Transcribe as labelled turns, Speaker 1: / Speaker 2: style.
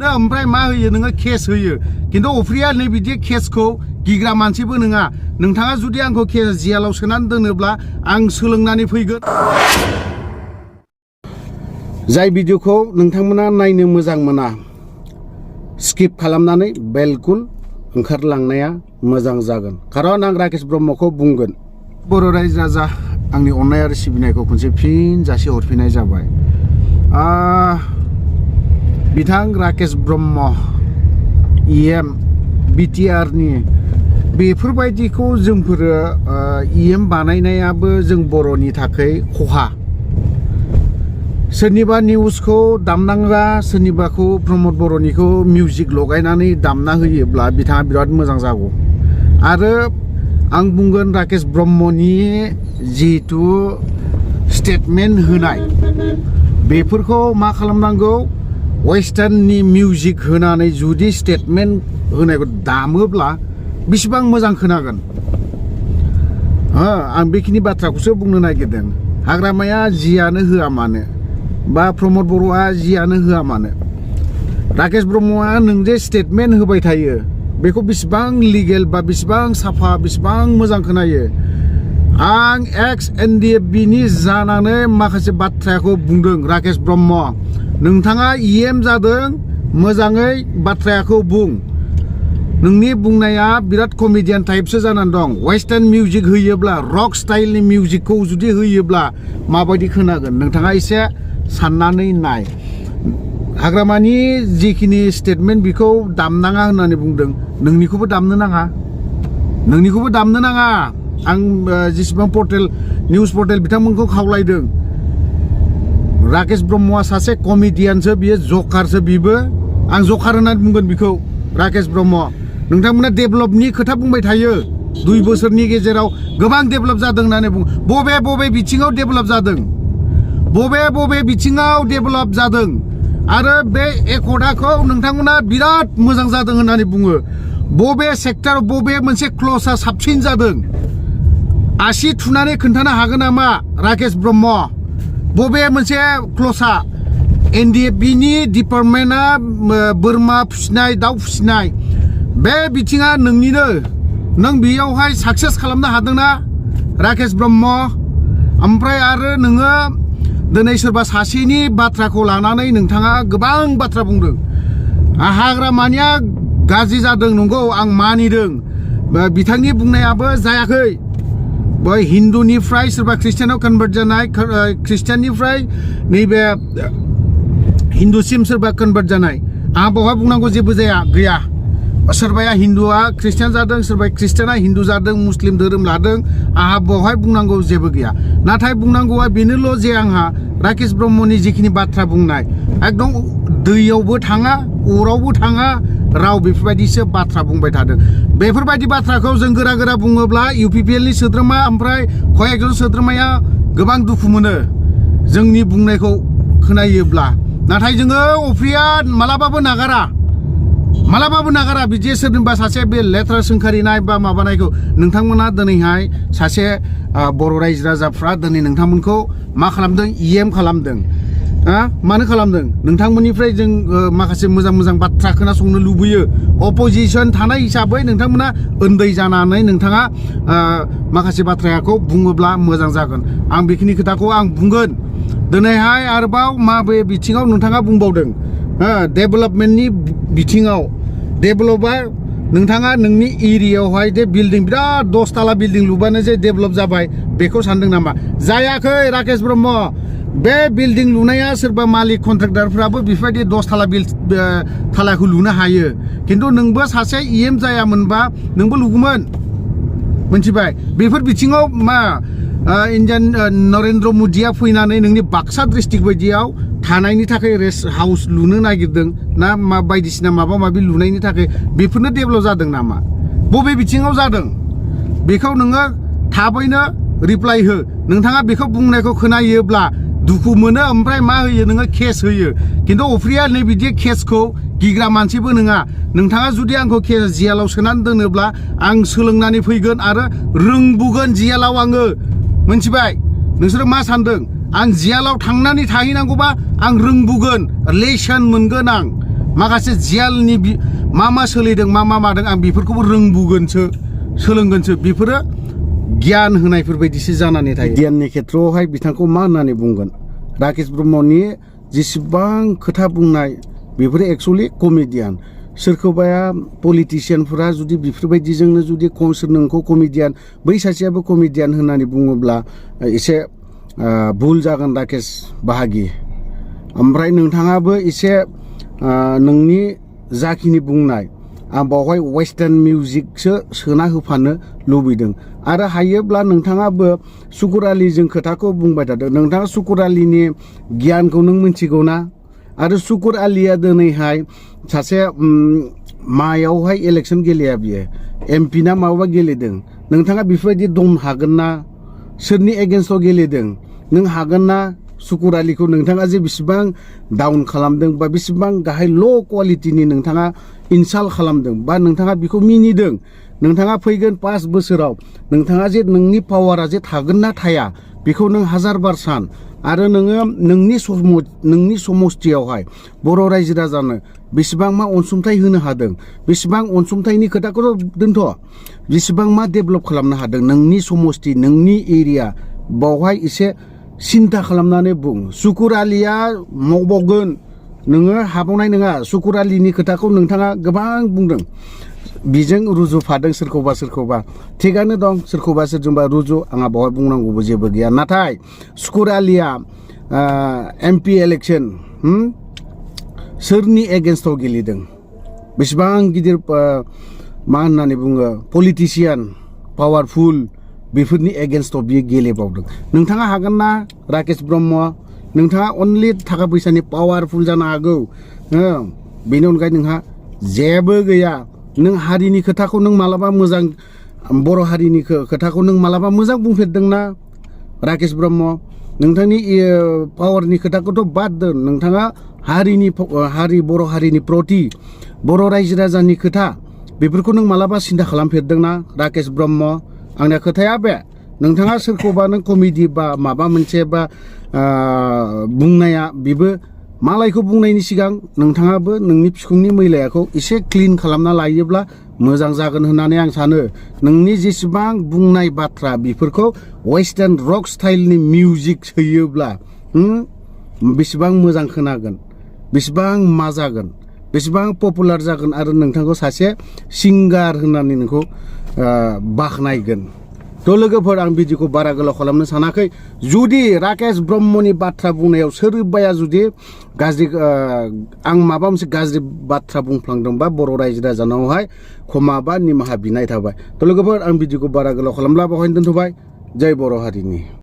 Speaker 1: ओमफ्राय मा होयो नोङो केस होयो खिन्थु अफ्रिया नै बिदि केसखौ गिग्रा मानसिबो नङा नोंथाङा जुदि आंखौ केस जेलाव सोनानै दोनोब्ला आं सोलोंनानै फैगोन जाय भिडिअखौ नोंथांमोना नायनो मोजां मोना स्किप खालामनानै बिल्कुल ओंखारलांनाया मोजां जागोन खारन आं राकेश ब्रह्मखौ बुंगोन बर' रायजो राजा आंनि अननाय आरो सिबिनायखौ खनसे फिन जासि हरफिननाय जाबाय बिथां राकेश ब्रह्म एम BTR नि बेफोरबायदिखौ जोंफोरो EM बानायनायाबो जों बर'नि थाखाय खहा सोरनिबा निउसखौ दामनांगा सोरनिबाखौ प्रमद बर'निखौ मिउजिक लगायनानै दामना होयोब्ला बिथाङा बिराद मोजां जागौ आरो आं बुंगोन राकेश ब्रह्मनि जिहेतु स्टेटमेन्ट होनाय बेफोरखौ मा खालामनांगौ वेस्टार्ननि मिउजिक होनानै जुदि स्टेटमेन्ट होनायखौ दामोब्ला बेसेबां मोजां खोनागोन आं बेखिनि बाथ्राखौसो बुंनो नागिरदों हाग्रामाया जियानो होआ मानो बा प्रमद बर'आ जियानो होआ मानो राकेश ब्रह्मआ नों जे स्टेटमेन्ट होबाय थायो बेखौ बेसेबां लिगेल बा बेसेबां साफा बेसेबां मोजां खोनायो आं NDFB नि जानानै माखासे बाथ्राखौ बुंदों राकेश ब्रह्म नोंथाङा EM जादों मोजाङै बाथ्राखौ बुं नोंनि बुंनाया बिराद कमेडियान टाइपसो जानानै दं वेस्टार्न मिउजिक होयोब्ला रक स्टाइलनि मिउजिकखौ जुदि होयोब्ला माबायदि खोनागोन नोंथाङा एसे साननानै नाय हाग्रामानि जिखिनि स्टेटमेन्ट बेखौ दामनाङा होननानै बुंदों नोंनिखौबो दामनो नाङा आं जेसेबां पर्टेल निउस पर्टेल बिथांमोनखौ खावलायदों राकेश ब्रह्मआ सासे कमेडियानसो बियो जकारसो बिबो आं जकार होननानै बुंगोन बिखौ राकेश ब्रह्म नोंथांमोना डेभेलपनि खोथा बुंबाय थायो 2 बोसोरनि गेजेराव गोबां डेभेलप जादों होननानै बुं बबे बिथिङाव डेभेलप जादों बबे बिथिङाव डेभेलप जादों आरो बे एकर्डखौ नोंथांमोना बिराद मोजां जादों होननानै बुङो बबे सेक्टर बबे मोनसे क्लजआ साबसिन जादों आसि थुनानै खोन्थानो हागोन नामा राकेश ब्रह्म बबे मोनसे क्लजआ NDFB नि डिपार्टमेन्टआ बोरमा फिसिनाय दाउ फिसिनाय बे बिथिङा नोंनिनो नों बेयावहाय साक्सेस खालामनो हादोंना राकेश ब्रह्म ओमफ्राय आरो नोङो दिनै सोरबा सासेनि बाथ्राखौ लानानै नोंथाङा गोबां बाथ्रा बुंदों हाग्रामानिया गाज्रि जादों नंगौ आं मानिदों बिथांनि बुंनायाबो जायाखै बै हिन्दुनिफ्राय सोरबा ख्रिस्टियानाव कनभार्ट जानाय ख्रिस्टियाननिफ्राय नैबे हिन्दुसिम सोरबा कनभार्ट जानाय आंहा बावहाय बुंनांगौ जेबो गैया सोरबाया हिन्दुआ ख्रिस्टियान जादों सोरबा ख्रिस्टियाना हिन्दु जादों मुस्लिम धोरोम लादों आंहा बावहाय बुंनांगौ जेबो गैया नाथाय बुंनांगौआ बेनोल' जे आंहा राकेश ब्रह्मनि जिखिनि बाथ्रा बुंनाय एकदम दैयावबो थाङा अरावबो थाङा राव बेफोरबायदिसो बाथ्रा बुंबाय थादों बेफोरबायदि बाथ्राखौ जों गोरा बुङोब्ला UPPL नि सोद्रोमा ओमफ्राय कयेकजन सोद्रोमाया गोबां दुखु मोनो जोंनि बुंनायखौ खोनायोब्ला नाथाय जोङो अफ्रिया मालाबाबो नागारा बिदि सोरनिबा सासे बे लेथ्रा सोंखारिनाय बा माबानायखौ नोंथांमोना दिनैहाय सासे बर' रायजो राजाफ्रा दिनै नोंथांमोनखौ मा खालामदों EM खालामदों मानो खालामदों नोंथांमोननिफ्राय जों माखासे मोजां बाथ्रा खोनासंनो लुबैयो अपोजिशन थानाय हिसाबै नोंथांमोना उन्दै जानानै नोंथाङा माखासे बाथ्राखौ बुङोब्ला मोजां जागोन आं बेखिनि खोथाखौ आं बुंगोन दिनैहाय आरोबाव माबे बिथिङाव नोंथाङा बुंबावदों डेभेलपमेन्टनि बिथिङाव डेभेलपा नोंथाङा नोंनि एरियायावहाय जे बिल्डिं बिराद 10 ताला बिल्डिं लुबानो जे डेभेलप जाबाय बेखौ सानदों नामा जायाखै राकेश ब्रह्म बे बिल्डिं लुनाया सोरबा मालिक कन्ट्राक्टरफ्राबो बेफोरबायदि 10 तालाखौ लुनो हायो खिन्थु नोंबो सासे EM जायामोनबा नोंबो लुगौमोन मोनथिबाय बेफोर बिथिङाव मा इन्डियान नरेन्द्र मोदिया फैनानै नोंनि बाक्सा डिस्ट्रिक्ट बायदियाव थानायनि थाखाय रेस्ट हाउस लुनो नागिरदों ना मा बायदिसिना माबा-माबि लुनायनि थाखाय बेफोरनो डेभेलप जादों नामा बबे बिथिङाव जादों बेखौ नोङो थाबैनो रिप्लाइ हो नोंथाङा बेखौ बुंनायखौ खोनायोब्ला दुखु मोनो ओमफ्राय मा होयो नोङो केस होयो खिन्थु अफ्रिया नै बिदि केसखौ गिग्रा मानसिबो नङा नोंथाङा जुदि आंखौ जेलाव सोनानै दोनोब्ला आं सोलोंनानै फैगोन आरो रोंबोगोन जेलाव आङो मोनथिबाय नोंसोरो मा सानदों आं जेलाव थांनानै थाहैनांगौबा आं रोंबोगोन लेसन मोनगोन आं माखासे जियालनि मा सोलिदों मा मादों आं बेफोरखौबो रोंबुगोनसो सोलोंगोनसो बेफोरो गियान होनायफोर बायदिसो जानानै थायो गियाननि खेथ्रआवहाय बिथांखौ मा होननानै बुंगोन राकेश ब्रह्मनि जेसेबां खोथा बुंनाय बेफोरो एक्चुअलि कमेडियान सोरखौबाया पलिटिशियानफोरा जुदि बेफोरबायदिजोंनो जुदि नोंखौ कमेडियान बै सासेयाबो कमेडियान होननानै बुङोब्ला एसे भुल जागोन राकेश बाहागि ओमफ्राय नोंथाङाबो एसे नोंनि जाखिनि बुंनाय आं बावहाय वेस्टार्न मिउजिकसो सोना होफानो लुबैदों आरो हायोब्ला नोंथाङाबो सुकुर आलीजों खोथाखौ बुंबाय थादों नोंथाङा सुकुर आलीनि गियानखौ नों मिथिगौ ना आरो सुकुर आलीया दिनैहाय सासे मायावहाय इलेक्सन गेलेया बियो एमपि ना माबा गेलेदों नोंथाङा बेफोरबायदि दम हागोन ना सोरनि एगेन्स्टआव गेलेदों नों हागोन ना सुकुर आलीखौ नोंथाङा जे बेसेबां डाउन खालामदों बा बेसेबां गाहाय ल' क्वालिटिनि नोंथाङा इनसाल्ट खालामदों बा नोंथाङा बेखौ मिनिदों नोंथाङा फैगोन 5 बोसोराव नोंथाङा जे नोंनि पावारा जे थागोन ना थाया बेखौ नों हाजार बार सान आरो नोङो नोंनि समस्थियावहाय बर' रायजो राजानो बेसेबां मा अनसुंथाइ होनो हादों बेसेबां अनसुंथाइनि खोथाखौथ' दोनथ' बेसेबां मा डेभेलप खालामनो हादों नोंनि समस्ति नोंनि एरिया बावहाय एसे सिन्था खालामनानै बुं सुकुर आलीया मावबावगोन नोङो हाबावनाय नङा सुकुर आलीनि खोथाखौ नोंथाङा गोबां बुंदों बिजों रुजुफादों सोरखौबा थिगानो दं सोरखौबा सोरजोंबा रुजु आंहा बावहाय बुंनांगौबो जेबो गैया नाथाय सुकुर आलीया एमपि इलेक्सन सोरनि एगेन्स्टआव गेलेदों बेसेबां गिदिर मा होननानै बुङो पलिटिशियान पावारफुल बेफोरनि एगेन्स्टआव बियो गेलेबावदों नोंथाङा हागोन ना राकेश ब्रह्म नोंथाङा अनलि थाखा फैसानि पावारफुल जानो हागौ बेनि अनगायै नोंहा जेबो गैया नों हारिनि खोथाखौ नों मालाबा मोजां बर' हारिनि खोथाखौ नों मालाबा मोजां बुंफेरदोंना राकेश ब्रह्म नोंथांनि पावारनि खोथाखौथ' बाद दोन नोंथाङा हारि बर' हारिनि प्रति बर' रायजो राजानि खोथा बेफोरखौ नों मालाबा सिन्था खालामफेरदोंना राकेश ब्रह्म आंना खोथाया बे नोंथाङा सोरखौबा नों कमेडि बा माबा मोनसे बा बुंनाया बेबो मालायखौ बुंनायनि सिगां नोंथाङाबो नोंनि फिखुंनि मैलायाखौ एसे क्लिन खालामना लायोब्ला मोजां जागोन होननानै आं सानो नोंनि जेसेबां बुंनाय बाथ्रा बेफोरखौ वेस्टार्न रक स्टाइलनि मिउजिक सोयोब्ला बेसेबां मोजां खोनागोन बेसेबां मा जागोन बेसेबां पपुलार जागोन आरो नोंथांखौ सासे सिंगार होननानै नोंखौ बाखनायगोन थ' लोगोफोर आं भिडिअखौ बारा गोलाव खालामनो सानाखै जुदि राकेश ब्रह्मनि बाथ्रा बुंनायाव सोरबाया जुदि गाज्रि आं माबा मोनसे गाज्रि बाथ्रा बुंफ्लांदोंबा बर' रायजो राजानावहाय क्षमा बा निमाहा बिनाय थाबाय थ' लोगोफोर आं भिडिअखौ बारा गोलाव खालामला बेवहायनो दोनथ'बाय जय बर' हारिनि